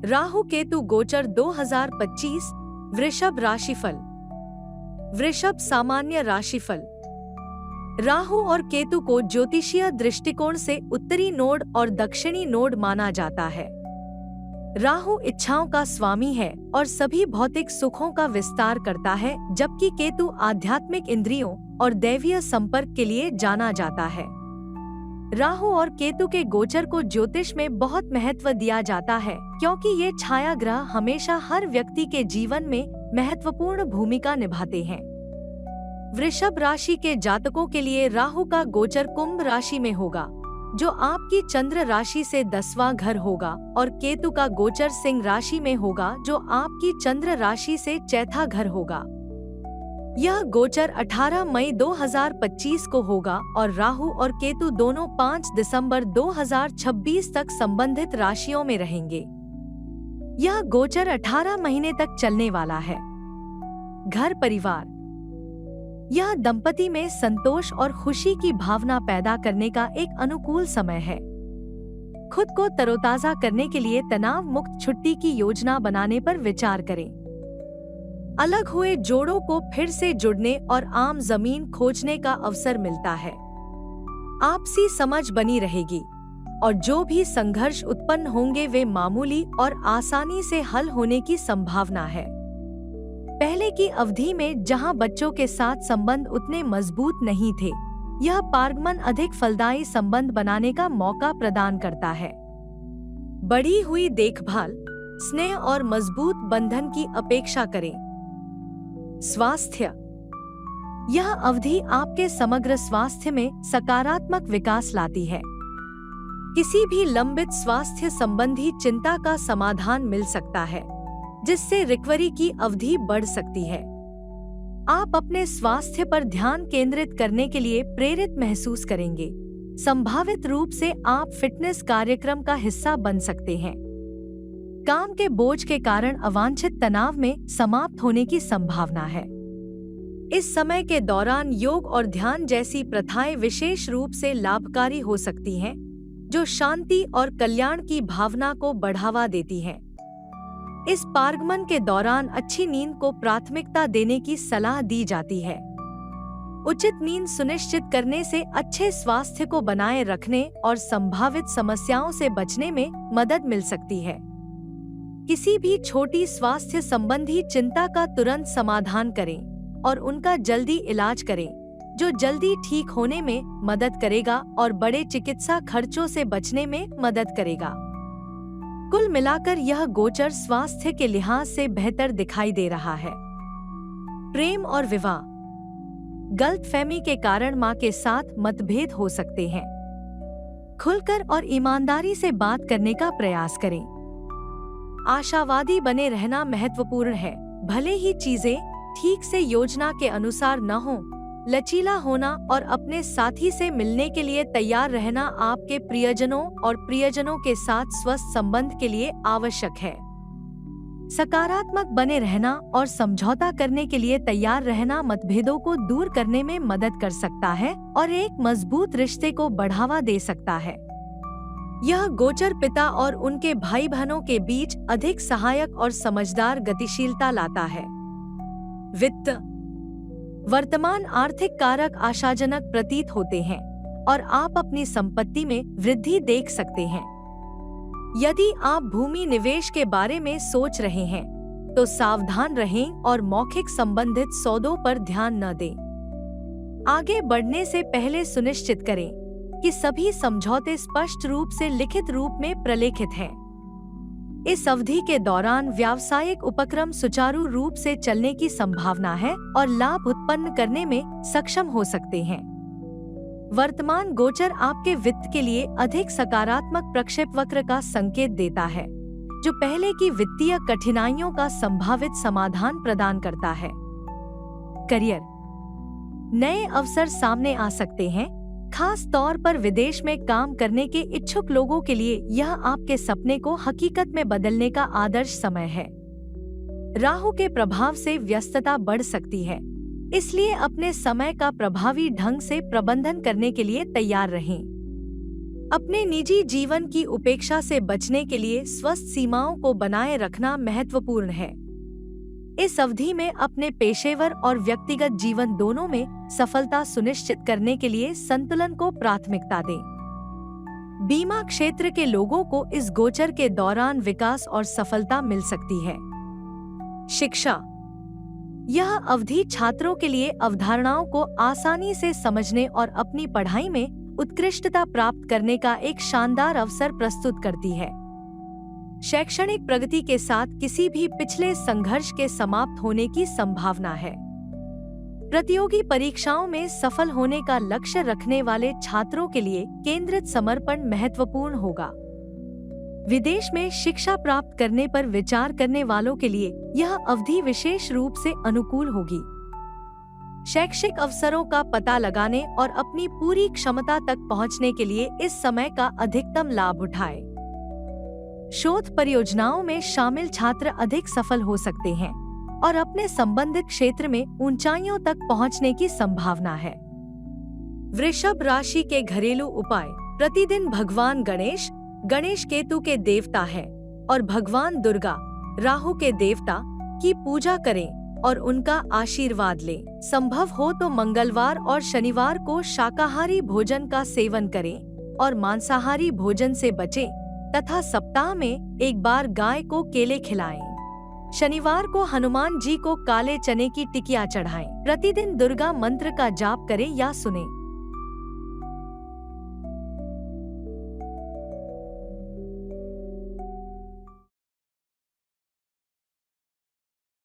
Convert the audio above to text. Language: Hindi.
राहु केतु गोचर 2025 वृषभ राशिफल। वृषभ सामान्य राशिफल। राहु और केतु को ज्योतिषीय दृष्टिकोण से उत्तरी नोड और दक्षिणी नोड माना जाता है। राहु इच्छाओं का स्वामी है और सभी भौतिक सुखों का विस्तार करता है, जबकि केतु आध्यात्मिक इंद्रियों और दैवीय संपर्क के लिए जाना जाता है। राहु और केतु के गोचर को ज्योतिष में बहुत महत्व दिया जाता है, क्योंकि ये छाया ग्रह हमेशा हर व्यक्ति के जीवन में महत्वपूर्ण भूमिका निभाते हैं। वृषभ राशि के जातकों के लिए राहु का गोचर कुंभ राशि में होगा, जो आपकी चंद्र राशि से 10वां घर होगा, और केतु का गोचर सिंह राशि में होगा, जो आपकी चंद्र राशि से चौथा घर होगा। यह गोचर 18 मई 2025 को होगा और राहु और केतु दोनों 5 दिसंबर 2026 तक संबंधित राशियों में रहेंगे। यह गोचर 18 महीने तक चलने वाला है। घर परिवार। यह दंपति में संतोष और खुशी की भावना पैदा करने का एक अनुकूल समय है। खुद को तरोताजा करने के लिए तनाव मुक्त छुट्टी की योजना बनाने पर विचार करें। अलग हुए जोड़ों को फिर से जुड़ने और आम जमीन खोजने का अवसर मिलता है। आपसी समझ बनी रहेगी और जो भी संघर्ष उत्पन्न होंगे वे मामूली और आसानी से हल होने की संभावना है। पहले की अवधि में जहां बच्चों के साथ संबंध उतने मजबूत नहीं थे, यह पारगमन अधिक फलदायी संबंध बनाने का मौका प्रदान करता है। बढ़ी हुई देखभाल, स्नेह और मजबूत बंधन की अपेक्षा करें। स्वास्थ्य। यह अवधि आपके समग्र स्वास्थ्य में सकारात्मक विकास लाती है। किसी भी लंबित स्वास्थ्य संबंधी चिंता का समाधान मिल सकता है, जिससे रिकवरी की अवधि बढ़ सकती है। आप अपने स्वास्थ्य पर ध्यान केंद्रित करने के लिए प्रेरित महसूस करेंगे। संभावित रूप से आप फिटनेस कार्यक्रम का हिस्सा बन सकते हैं। काम के बोझ के कारण अवांछित तनाव में समाप्त होने की संभावना है। इस समय के दौरान योग और ध्यान जैसी प्रथाएं विशेष रूप से लाभकारी हो सकती हैं, जो शांति और कल्याण की भावना को बढ़ावा देती हैं। इस पारगमन के दौरान अच्छी नींद को प्राथमिकता देने की सलाह दी जाती है। उचित नींद सुनिश्चित करने से अच्छे स्वास्थ्य को बनाए रखने और संभावित समस्याओं से बचने में मदद मिल सकती है। किसी भी छोटी स्वास्थ्य संबंधी चिंता का तुरंत समाधान करें और उनका जल्दी इलाज करें, जो जल्दी ठीक होने में मदद करेगा और बड़े चिकित्सा खर्चों से बचने में मदद करेगा। कुल मिलाकर यह गोचर स्वास्थ्य के लिहाज से बेहतर दिखाई दे रहा है। प्रेम और विवाह। गलतफहमी के कारण मां के साथ मतभेद हो सकते हैं। खुलकर और ईमानदारी से बात करने का प्रयास करें। आशावादी बने रहना महत्वपूर्ण है। भले ही चीजें ठीक से योजना के अनुसार न हो, लचीला होना और अपने साथी से मिलने के लिए तैयार रहना आपके प्रियजनों और प्रियजनों के साथ स्वस्थ संबंध के लिए आवश्यक है। सकारात्मक बने रहना और समझौता करने के लिए तैयार रहना मतभेदों को दूर करने में मदद कर सकता है और एक मजबूत रिश्ते को बढ़ावा दे सकता है। यह गोचर पिता और उनके भाई बहनों के बीच अधिक सहायक और समझदार गतिशीलता लाता है। वित्त। वर्तमान आर्थिक कारक आशाजनक प्रतीत होते हैं और आप अपनी संपत्ति में वृद्धि देख सकते हैं। यदि आप भूमि निवेश के बारे में सोच रहे हैं, तो सावधान रहें और मौखिक संबंधित सौदों पर ध्यान न दें। आगे बढ़ने से पहले सुनिश्चित करें कि सभी समझौते स्पष्ट रूप से लिखित रूप में प्रलेखित हैं। इस अवधि के दौरान व्यावसायिक उपक्रम सुचारू रूप से चलने की संभावना है और लाभ उत्पन्न करने में सक्षम हो सकते हैं। वर्तमान गोचर आपके वित्त के लिए अधिक सकारात्मक प्रक्षेपवक्र का संकेत देता है, जो पहले की वित्तीय कठिनाइयों का संभावित समाधान प्रदान करता है। करियर। नए अवसर सामने आ सकते हैं। खास तौर पर विदेश में काम करने के इच्छुक लोगों के लिए यह आपके सपने को हकीकत में बदलने का आदर्श समय है। राहु के प्रभाव से व्यस्तता बढ़ सकती है, इसलिए अपने समय का प्रभावी ढंग से प्रबंधन करने के लिए तैयार रहें। अपने निजी जीवन की उपेक्षा से बचने के लिए स्वस्थ सीमाओं को बनाए रखना महत्वपूर्ण है। इस अवधि में अपने पेशेवर और व्यक्तिगत जीवन दोनों में सफलता सुनिश्चित करने के लिए संतुलन को प्राथमिकता दें। बीमा क्षेत्र के लोगों को इस गोचर के दौरान विकास और सफलता मिल सकती है। शिक्षा, यह अवधि छात्रों के लिए अवधारणाओं को आसानी से समझने और अपनी पढ़ाई में उत्कृष्टता प्राप्त करने का एक शानदार अवसर प्रस्तुत करती है। शैक्षणिक प्रगति के साथ किसी भी पिछले संघर्ष के समाप्त होने की संभावना है। प्रतियोगी परीक्षाओं में सफल होने का लक्ष्य रखने वाले छात्रों के लिए केंद्रित समर्पण महत्वपूर्ण होगा। विदेश में शिक्षा प्राप्त करने पर विचार करने वालों के लिए यह अवधि विशेष रूप से अनुकूल होगी। शैक्षिक अवसरों का पता लगाने और अपनी पूरी क्षमता तक पहुंचने के लिए इस समय का अधिकतम लाभ उठाएं। शोध परियोजनाओं में शामिल छात्र अधिक सफल हो सकते हैं और अपने संबंधित क्षेत्र में ऊंचाइयों तक पहुंचने की संभावना है। वृषभ राशि के घरेलू उपाय, प्रतिदिन भगवान गणेश केतु के देवता है, और भगवान दुर्गा, राहु के देवता की पूजा करें और उनका आशीर्वाद लें। संभव हो तो मंगलवार और शनिवार को शाकाहारी भोजन का सेवन करें और मांसाहारी भोजन से बचें तथा सप्ताह में एक बार गाय को केले खिलाएं। शनिवार को हनुमान जी को काले चने की टिकिया चढ़ाएं। प्रतिदिन दुर्गा मंत्र का जाप करें या सुनें।